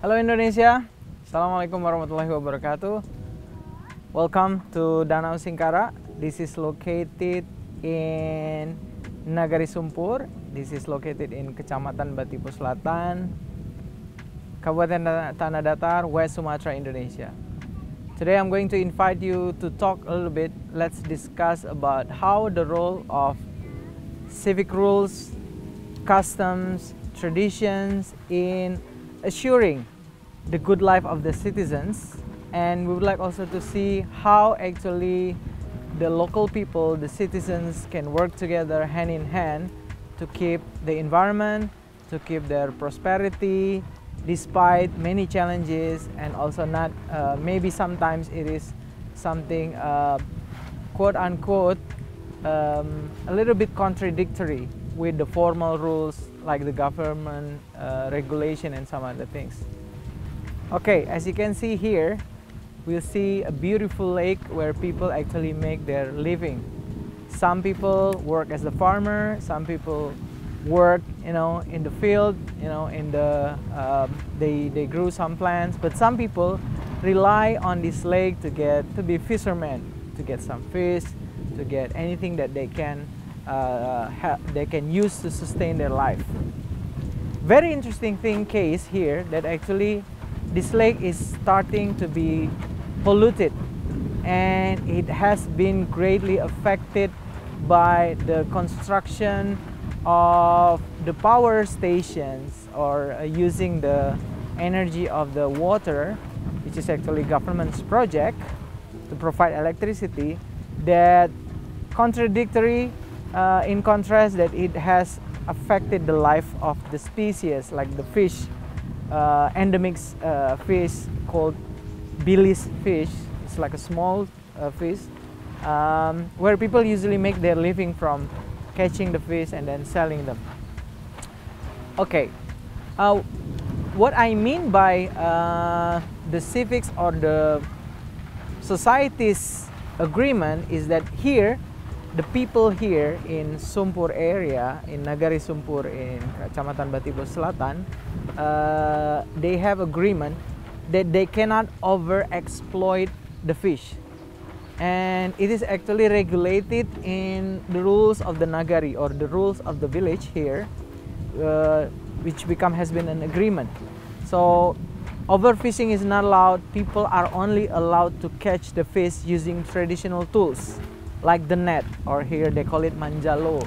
Halo Indonesia, Assalamualaikum warahmatullahi wabarakatuh. Welcome to Danau Singkara. This is located in Nagari Sumpur. This is located in Kecamatan Batipu Selatan, Kabupaten Tanah Datar, West Sumatra, Indonesia. Today I'm going to invite you to talk a little bit. Let's discuss about how the role of civic rules, customs, traditions in assuring the good life of the citizens, and we would like also to see how actually the local people, the citizens, can work together hand in hand to keep the environment, to keep their prosperity despite many challenges, and also not maybe sometimes it is something quote unquote a little bit contradictory with the formal rules like the government regulation and some other things. Okay, as you can see here, we'll see a beautiful lake where people actually make their living. Some people work as a farmer, some people work, in the field, in the they grew some plants, but some people rely on this lake to be fishermen, to get some fish, to get anything that they can use to sustain their life. Very interesting case here that actually this lake is starting to be polluted, and it has been greatly affected by the construction of the power stations, or using the energy of the water, which is actually government's project to provide electricity, that contradictory in contrast that it has affected the life of the species like the fish, endemic fish called Bilis fish. It's like a small fish where people usually make their living from catching the fish and then selling them. Okay, what I mean by the civics or the society's agreement is that here, the people here in Sumpur area, in Nagari Sumpur in Kecamatan Batipu Selatan, they have agreement that they cannot over-exploit the fish. And it is actually regulated in the rules of the Nagari, or the rules of the village here, which has been an agreement. So overfishing is not allowed. People are only allowed to catch the fish using traditional tools like the net, or here they call it manjalo.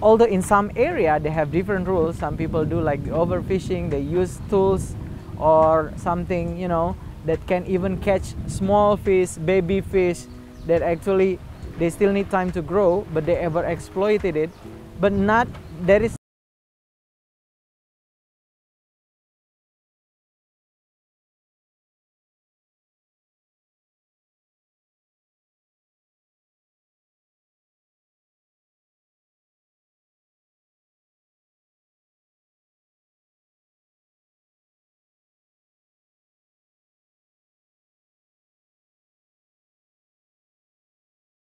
Although in some area they have different rules, some people do like the overfishing, they use tools or something, that can even catch small fish, baby fish, that actually they still need time to grow, but they ever exploited it. But not, there is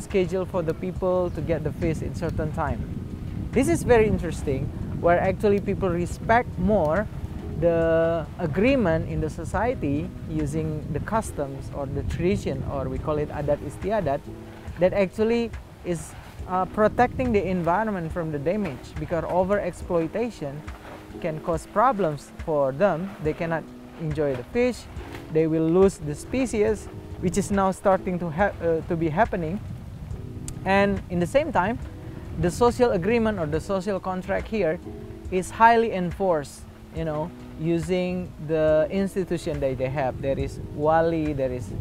schedule for the people to get the fish in certain time. This is very interesting, where actually people respect more the agreement in the society using the customs or the tradition, or we call it adat istiadat, that actually is protecting the environment from the damage, because over exploitation can cause problems for them. They cannot enjoy the fish, they will lose the species, which is now starting to be happening. And in the same time, the social agreement or the social contract here is highly enforced, using the institution that they have. There is wali, there is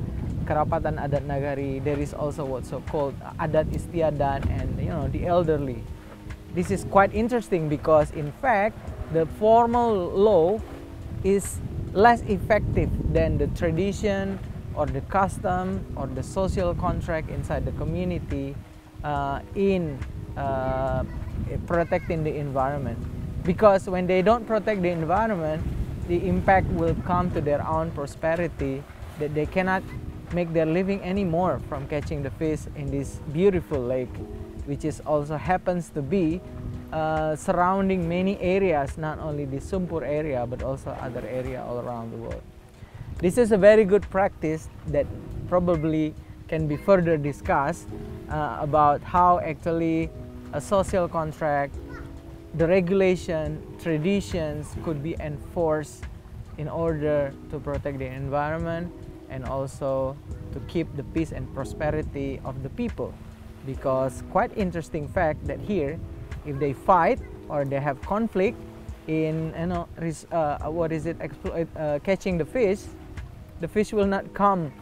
kerapatan adat nagari, there is also what's so-called adat istiadat, and the elderly. This is quite interesting because in fact the formal law is less effective than the tradition or the custom or the social contract inside the community in protecting the environment. Because when they don't protect the environment, the impact will come to their own prosperity, that they cannot make their living anymore from catching the fish in this beautiful lake, which is also happens to be surrounding many areas, not only the Sumpur area but also other area all around the world. This is a very good practice that probably can be further discussed about how actually a social contract, the regulation, traditions could be enforced in order to protect the environment and also to keep the peace and prosperity of the people. Because quite interesting fact that here, if they fight or they have conflict in catching the fish will not come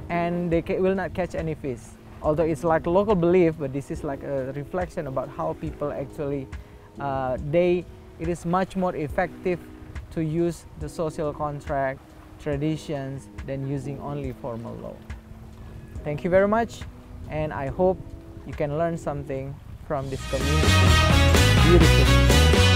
and they will not catch any fish. Although it's like a local belief, but this is like a reflection about how people actually it is much more effective to use the social contract traditions than using only formal law. Thank you very much, and I hope you can learn something from this community. Beautiful.